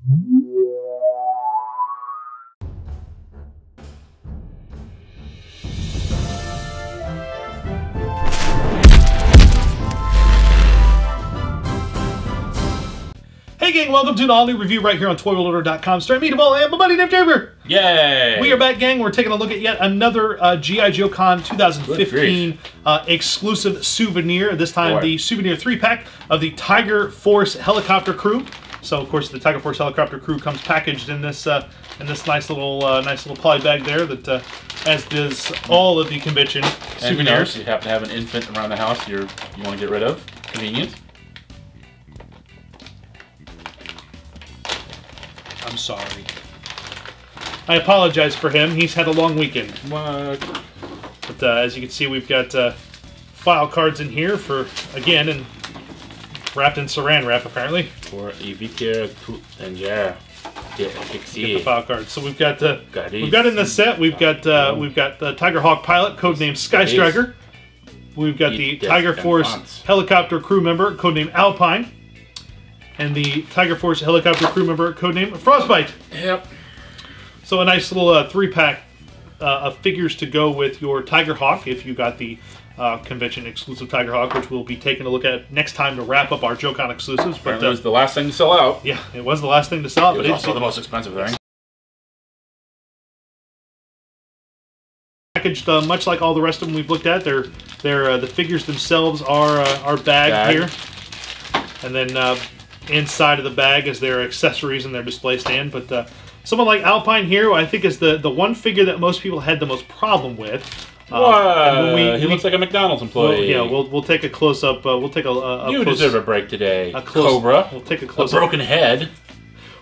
Hey gang, welcome to an all-new review right here on ToyWorldOrder.com. Starring me, Devall, and my buddy named Dave. Yay! We are back, gang. We're taking a look at yet another G.I. Joe Con 2015 exclusive souvenir. This time the souvenir 3-pack of the Tiger Force helicopter crew. So, of course, the Tiger Force helicopter crew comes packaged in this nice little poly bag there. That as does all of the convention souvenirs. You have to have an infant around the house you want to get rid of. Convenient. I'm sorry. I apologize for him. He's had a long weekend. What? But as you can see, we've got file cards in here for, again, and wrapped in saran wrap, apparently. For EV and yeah, Get the file cards. So we've got in the set. We've got the Tiger Hawk pilot, codenamed Skye Striker. We've got the Tiger Force helicopter crew member, codenamed Alpine. And the Tiger Force helicopter crew member, codenamed Frostbite. Yep. So a nice little 3-pack of figures to go with your Tiger Hawk, if you got the convention exclusive Tiger Hawk, which we'll be taking a look at next time to wrap up our JoeCon exclusives. But it was the last thing to sell out. Yeah, it was the last thing to sell out. It was also the most expensive thing. Packaged much like all the rest of them we've looked at. The figures themselves are bagged here, and then inside of the bag is their accessories and their display stand. But someone like Alpine here, I think, is the one figure that most people had the most problem with. He looks like a McDonald's employee. We'll take a close up. We'll take You deserve a break today, Cobra. We'll take a close. A broken head.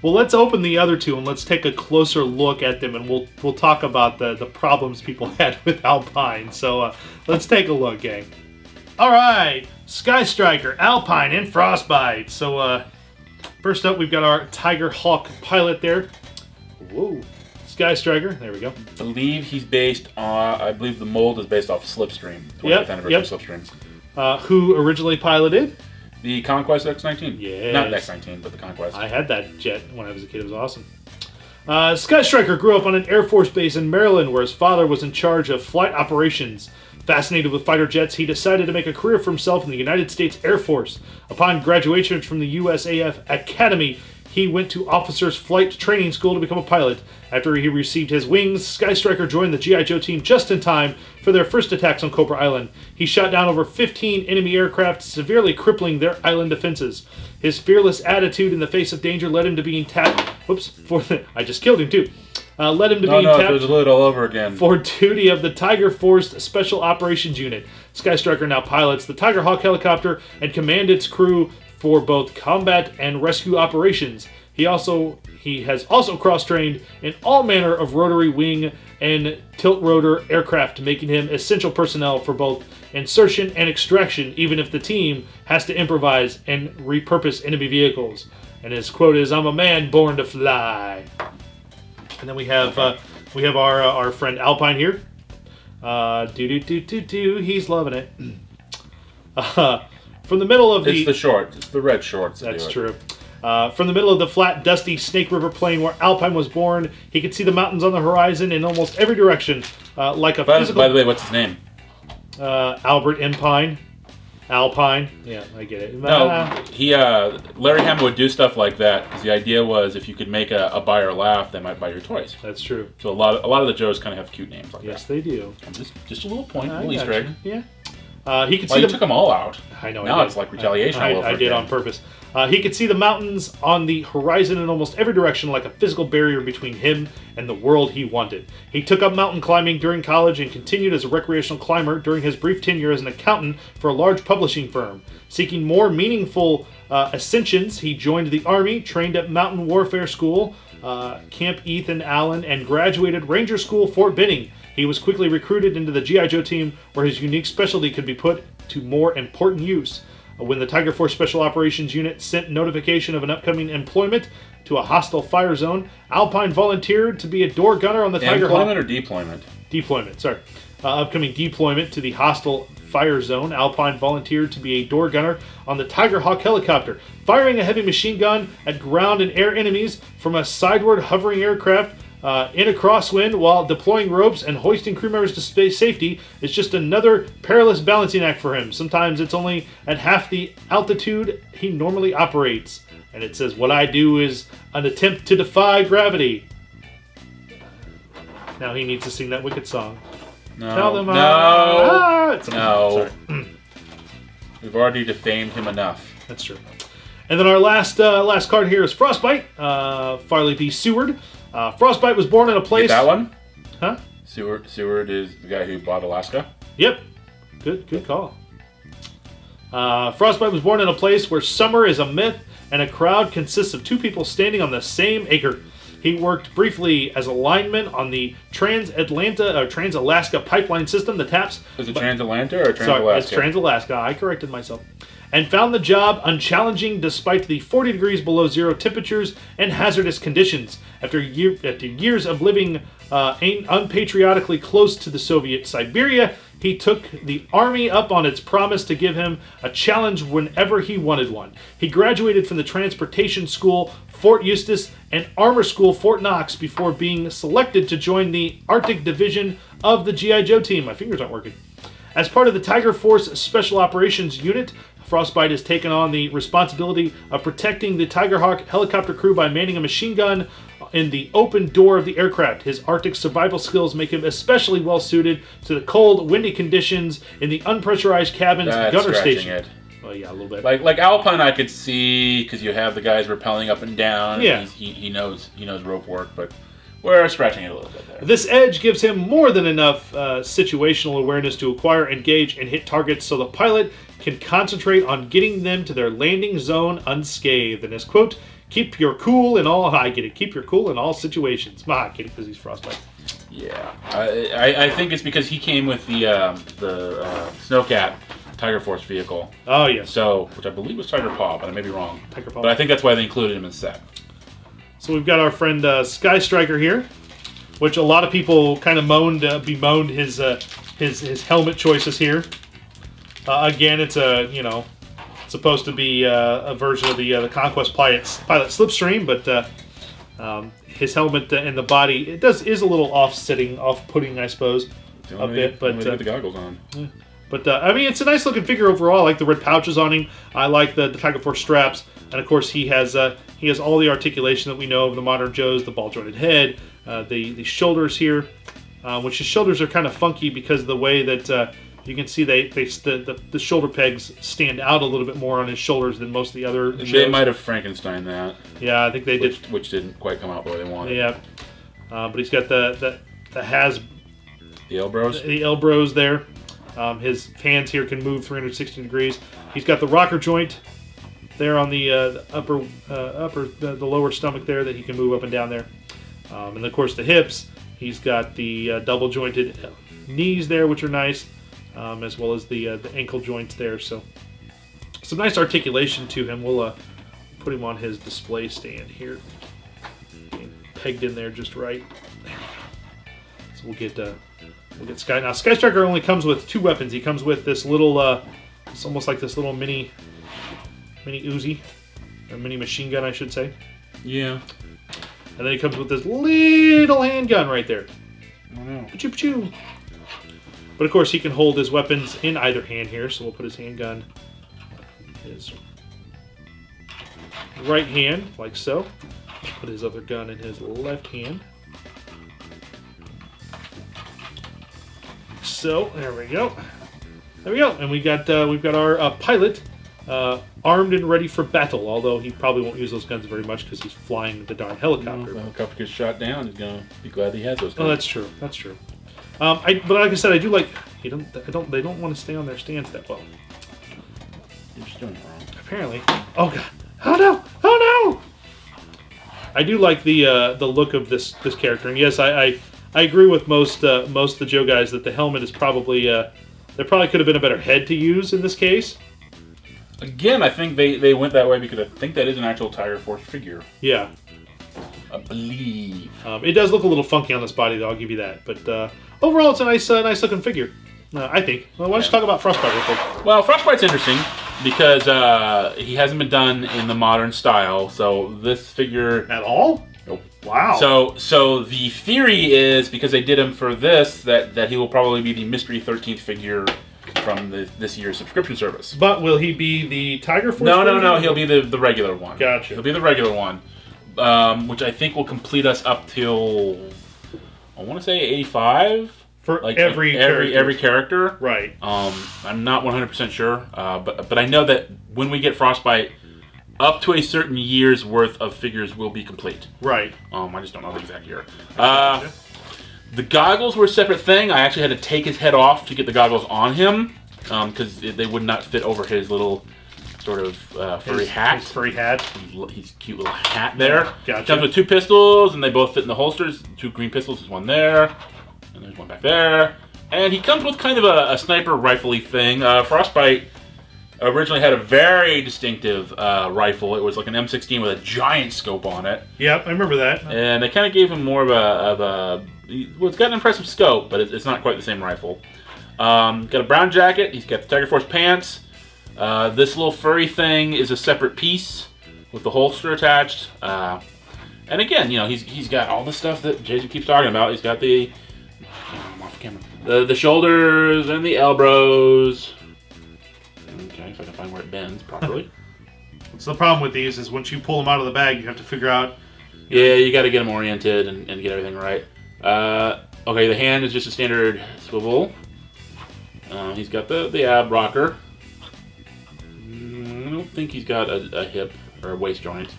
Well, let's open the other two and let's take a closer look at them, and we'll talk about the problems people had with Alpine. So let's take a look, gang. All right, Skye Striker, Alpine, and Frostbite. So first up, we've got our Tiger Hawk pilot there. Whoa, Skye Striker. There we go. I believe he's based on. I believe the mold is based off Slipstream. 20th anniversary Slipstream. Who originally piloted? The Conquest X-19. Yeah. Not X-19, but the Conquest. I had that jet when I was a kid. It was awesome. Skye Striker grew up on an Air Force base in Maryland where his father was in charge of flight operations. Fascinated with fighter jets, he decided to make a career for himself in the United States Air Force. Upon graduation from the USAF Academy, he went to Officers Flight Training School to become a pilot. After he received his wings, Skye Striker joined the G.I. Joe team just in time for their first attacks on Cobra Island. He shot down over 15 enemy aircraft, severely crippling their island defenses. His fearless attitude in the face of danger led him to being tapped. I just killed him too. Led him to being tapped there's a lid all over again. for duty of the Tiger Force Special Operations Unit. Skye Striker now pilots the Tiger Hawk helicopter and commands its crew for both combat and rescue operations. He has also cross-trained in all manner of rotary wing and tilt-rotor aircraft, making him essential personnel for both insertion and extraction, even if the team has to improvise and repurpose enemy vehicles. And his quote is, "I'm a man born to fly." And then we have our friend Alpine here. He's loving it. From the middle of It's the red shorts. That's true. From the middle of the flat, dusty Snake River plain where Alpine was born, he could see the mountains on the horizon in almost every direction, like a physical... By the way, what's his name? Albert Empine. Alpine. Yeah, I get it. No, Larry Hama would do stuff like that because the idea was if you could make a buyer laugh, they might buy your toys. That's true. So a lot of the Joes kind of have cute names like that. Yes, they do. Just a little point, a little Easter egg. Yeah. He could see you took them all out. I know. Now it's like retaliation all over I did on purpose. He could see the mountains on the horizon in almost every direction, like a physical barrier between him and the world he wanted. He took up mountain climbing during college and continued as a recreational climber during his brief tenure as an accountant for a large publishing firm. Seeking more meaningful ascensions, he joined the Army, trained at Mountain Warfare School, Camp Ethan Allen, and graduated Ranger School Fort Benning. He was quickly recruited into the G.I. Joe team, where his unique specialty could be put to more important use. When the Tiger Force Special Operations Unit sent notification of an upcoming employment to a hostile fire zone, Alpine volunteered to be a door gunner on the Tiger Hawk. Employment or deployment? Deployment, sorry. Upcoming deployment to the hostile fire zone, Alpine volunteered to be a door gunner on the Tiger Hawk helicopter, firing a heavy machine gun at ground and air enemies from a sideward hovering aircraft in a crosswind while deploying ropes and hoisting crew members to space safety is just another perilous balancing act for him. Sometimes it's only at half the altitude he normally operates. And it says, what I do is an attempt to defy gravity. Now he needs to sing that Wicked song. No. Tell them no. We've already defamed him enough. That's true. And then our last card here is Frostbite. Farley B. Seward. Frostbite was born in a place... Get that one? Huh? Seward is the guy who bought Alaska? Yep. Good call. Frostbite was born in a place where summer is a myth and a crowd consists of two people standing on the same acre. He worked briefly as a lineman on the Trans-Alaska pipeline system, the TAPS. Is it Trans-Atlanta or Trans-Alaska? Sorry, it's Trans-Alaska. I corrected myself. And found the job unchallenging despite the 40 degrees below zero temperatures and hazardous conditions. After years of living unpatriotically close to the Soviet Siberia, he took the Army up on its promise to give him a challenge whenever he wanted one. He graduated from the Transportation School, Fort Eustis, and Armor School, Fort Knox, before being selected to join the Arctic Division of the G.I. Joe team. My fingers aren't working. As part of the Tiger Force Special Operations Unit, Frostbite has taken on the responsibility of protecting the Tiger Hawk helicopter crew by manning a machine gun in the open door of the aircraft. His Arctic survival skills make him especially well suited to the cold, windy conditions in the unpressurized cabin's gunner station. It. Well, yeah, a little bit. Like Alpine, I could see because you have the guys rappelling up and down. Yeah, he knows rope work, but we're scratching it a little bit there. This edge gives him more than enough situational awareness to acquire, engage, and hit targets so the pilot can concentrate on getting them to their landing zone unscathed. And his quote, keep your cool in all... I get it. Keep your cool in all situations. I get it because he's Frostbite. Yeah. I think it's because he came with the Snowcat Tiger Force vehicle. Oh, yes. So, which I believe was Tiger Paw, but I may be wrong. Tiger Paw. But I think that's why they included him in the set. So we've got our friend Skye Striker here, which a lot of people kind of bemoaned his helmet choices here. Again, it's supposed to be a version of the Conquest pilot Slipstream, but his helmet and the body is a little off-putting, I suppose, a bit. But the goggles on. Yeah. But I mean, it's a nice looking figure overall. I like the red pouches on him. I like the Tiger Force straps, and of course he has all the articulation that we know of the modern Joes, the ball jointed head, the shoulders here, which his shoulders are kind of funky because of the way that you can see the shoulder pegs stand out a little bit more on his shoulders than most of the other shows. They might have Frankenstein that. Yeah, I think they did. Which didn't quite come out the way they wanted. Yeah, but he's got the elbows. The elbows there. His hands here can move 360 degrees. He's got the rocker joint there on the the lower stomach there that he can move up and down there. And of course the hips. He's got the double jointed knees there, which are nice, as well as the ankle joints there. So some nice articulation to him. We'll put him on his display stand here, pegged in there just right. There we go. So we'll get Skye. Now, Skye Striker only comes with two weapons. He comes with this little, it's almost like this little mini Uzi, or mini machine gun, I should say. Yeah. And then he comes with this little handgun right there. Pachoo, pachoo. But of course, he can hold his weapons in either hand here, so we'll put his handgun in his right hand, like so. Put his other gun in his left hand. So there we go. There we go, and we've got our pilot armed and ready for battle. Although he probably won't use those guns very much because he's flying the darn helicopter. If the helicopter gets shot down, he's gonna be glad he has those guns. Oh, that's true. That's true. But like I said, I do like. They don't want to stay on their stands that well. You're just doing it wrong. Apparently. Oh god. Oh no. Oh no. I do like the look of this character, and yes, I agree with most of the Joe guys that the helmet is probably there probably could have been a better head to use in this case. Again, I think they went that way because I think that is an actual Tiger Force figure. Yeah. I believe. It does look a little funky on this body, though. I'll give you that. But overall, it's a nice looking figure. I think. Well, why don't you talk about Frostbite real quick? Well, Frostbite's interesting because he hasn't been done in the modern style. So this figure At all? Nope. Wow. So the theory is because they did him for this that he will probably be the Mystery 13th figure from this year's subscription service. But will he be the Tiger Force? No. He'll be the regular one. Gotcha. He'll be the regular one, which I think will complete us up till I want to say 85 for like every character. Right. I'm not 100% sure, but I know that when we get Frostbite, up to a certain year's worth of figures will be complete. Right. I just don't know the exact year. The goggles were a separate thing. I actually had to take his head off to get the goggles on him because they would not fit over his little sort of furry hat. His furry hat. His cute little hat there. Gotcha. Comes with 2 pistols, and they both fit in the holsters. 2 green pistols. There's one there, and there's one back there. And he comes with kind of a sniper rifle-y thing. Frostbite originally had a very distinctive rifle. It was like an M16 with a giant scope on it. Yep, I remember that. And they kind of gave him more of a well, it's got an impressive scope, but it's not quite the same rifle. Got a brown jacket. He's got the Tiger Force pants. This little furry thing is a separate piece with the holster attached. And again, you know, he's got all the stuff that Jason keeps talking about. He's got the I'm off camera. The shoulders and the elbows. Okay, if I can find where it bends properly. So the problem with these is once you pull them out of the bag, you have to figure out. Yeah, you got to get them oriented and get everything right. Okay, the hand is just a standard swivel. He's got the ab rocker. I don't think he's got a hip or a waist joint.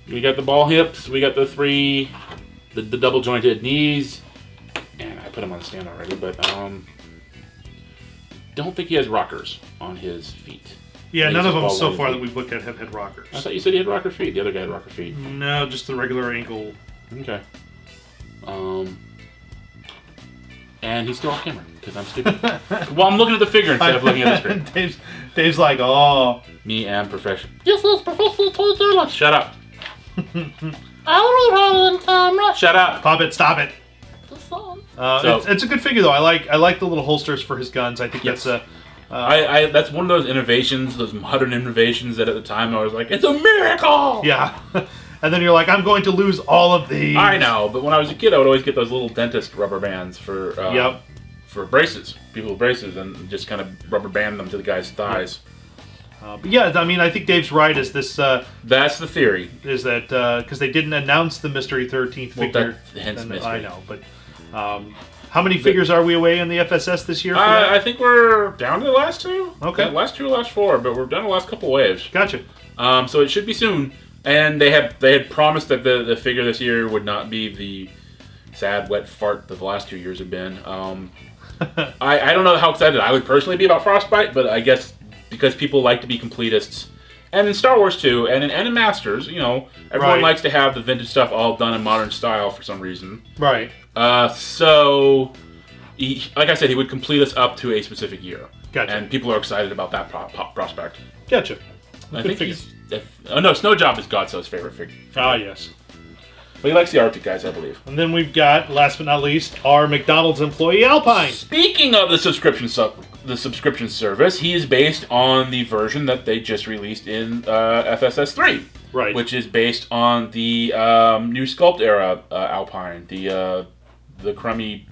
We got the ball hips. We got the double jointed knees. And I put him on the stand already, but don't think he has rockers on his feet. Yeah, none of them so far that we've looked at have had rockers. I thought you said he had rocker feet. The other guy had rocker feet. No, just the regular ankle. Okay. And he's still off camera because I'm stupid. Well, I'm looking at the figure instead of looking at the screen. Dave's like, oh. Me and professional. Yes, this professional toy journalist. Shut up. I don't camera. Shut up. Pop it. Stop it. It's a good figure though. I like the little holsters for his guns. I think that's a. That's one of those innovations, those modern innovations that at the time I was like, it's a miracle. Yeah. And then you're like, I'm going to lose all of these. I know, but when I was a kid, I would always get those little dentist rubber bands for braces, people with braces, and just kind of rubber band them to the guy's thighs. But yeah, I mean, I think Dave's right. Is this? That's the theory. Is that because they didn't announce the Mystery 13th figure? Hence mystery. I know, but how many figures are we away in the FSS this year? I think we're down to the last 2. Okay, the last 2 or last 4, but we're done the last couple waves. Gotcha. So it should be soon. And they had promised that the figure this year would not be the sad wet fart that the last 2 years have been. I don't know how excited I would personally be about Frostbite, but I guess because people like to be completists, and in Star Wars too, and in Masters, you know, everyone likes to have the vintage stuff all done in modern style for some reason. Right. So, like I said, he would complete us up to a specific year. Gotcha. And people are excited about that prospect. Gotcha. I think Snow Job is Godso's favorite figure. Ah, yes. But he likes the Arctic guys, I believe. And then we've got, last but not least, our McDonald's employee, Alpine. Speaking of the subscription service, he is based on the version that they just released in FSS 3. Right. Which is based on the new Sculpt era Alpine. The crummy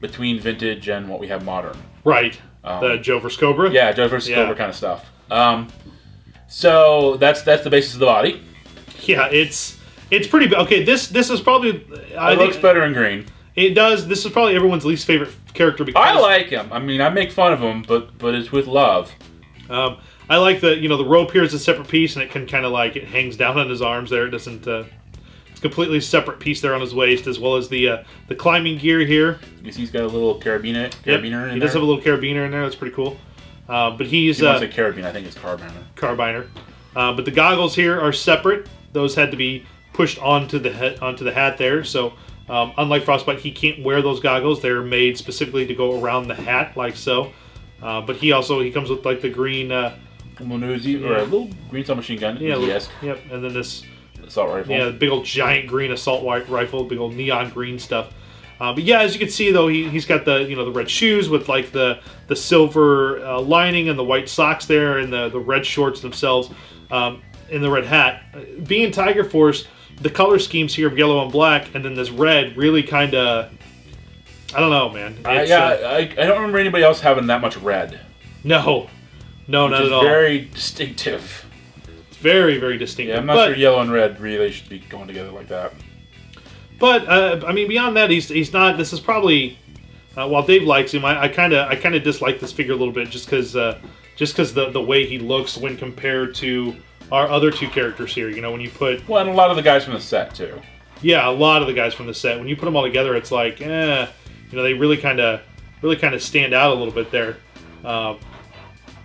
between vintage and what we have modern. Right. The Joe vs. Cobra? Yeah, Joe vs. Cobra kind of stuff. So that's the basis of the body. Yeah, it's pretty. Okay, this is probably. It looks better in green. It does. This is probably everyone's least favorite character because I like him. I mean, I make fun of him, but it's with love. I like the rope here is a separate piece, and it can kind of like it hangs down on his arms there. It doesn't. It's a completely separate piece there on his waist, as well as the climbing gear here. You see, he's got a little carabiner in there. He does have a little carabiner in there. That's pretty cool. But he's. He wants a carabiner. I think it's carbiner. Carbiner. But the goggles here are separate. Those had to be pushed onto the hat there. So unlike Frostbite, he can't wear those goggles. They're made specifically to go around the hat, like so. But he comes with like the green. Uzi, or a little green submachine gun. Yeah. Yep. And then this assault rifle. Yeah, big old giant green assault rifle, big old neon green stuff. But yeah, as you can see though, he's got the the red shoes with like the silver lining and the white socks there, and the red shorts themselves, and the red hat. Being Tiger Force, the color schemes here of yellow and black, and then this red really kind of, I don't know, man. I don't remember anybody else having that much red. No, not at all. Very distinctive. It's very, very distinctive. Yeah, I'm not sure yellow and red really should be going together like that. But I mean, beyond that, he's not. This is probably while Dave likes him, I kind of dislike this figure a little bit just because the way he looks when compared to our other two characters here. When you put and a lot of the guys from the set too. Yeah, a lot of the guys from the set. When you put them all together, it's like, they really kind of stand out a little bit there.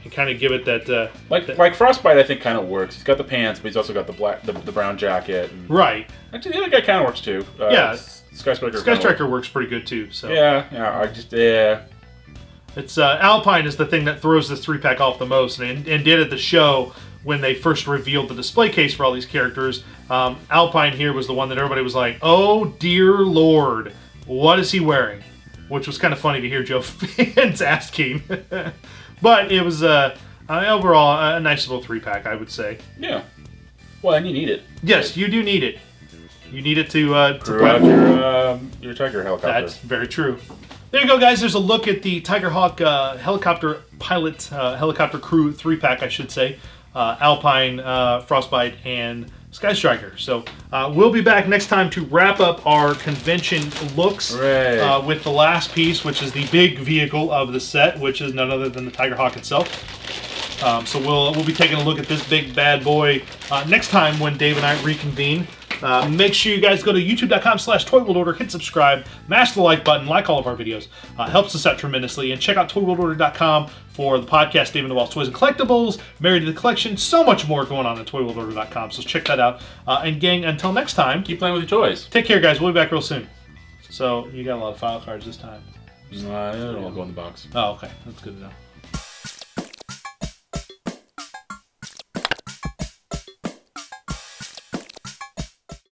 And kind of give it that like Frostbite, I think kind of works. He's got the pants, but he's also got the brown jacket. And right. Actually, the other guy kind of works too. Yeah, Skye Striker. Skye Striker works pretty good too. So yeah. It's Alpine is the thing that throws this 3-pack off the most, and did at the show when they first revealed the display case for all these characters. Alpine here was the one that everybody was like, "Oh dear Lord, what is he wearing?" Which was kind of funny to hear Joe fans asking. But it was overall a nice little 3-pack, I would say. Yeah. Well, and you need it. Yes, you do need it. You need it to crew out your Tiger helicopter. That's very true. There you go, guys. There's a look at the Tiger Hawk helicopter pilot, helicopter crew 3-pack, I should say. Alpine, Frostbite, and Skye Striker. So we'll be back next time to wrap up our convention looks with the last piece, which is the big vehicle of the set, which is none other than the Tiger Hawk itself. So we'll be taking a look at this big bad boy next time when Dave and I reconvene. Make sure you guys go to youtube.com/ToyWorldOrder, hit subscribe, mash the like button, like all of our videos. Helps us out tremendously. And check out ToyWorldOrder.com for the podcast, Dave and Devall's Toys and Collectibles, Married to the Collection, so much more going on at ToyWorldOrder.com. So check that out. And gang, until next time, keep playing with your toys. Take care, guys. We'll be back real soon. So you got a lot of file cards this time. No, it'll all go in the box. Oh, okay. That's good to know.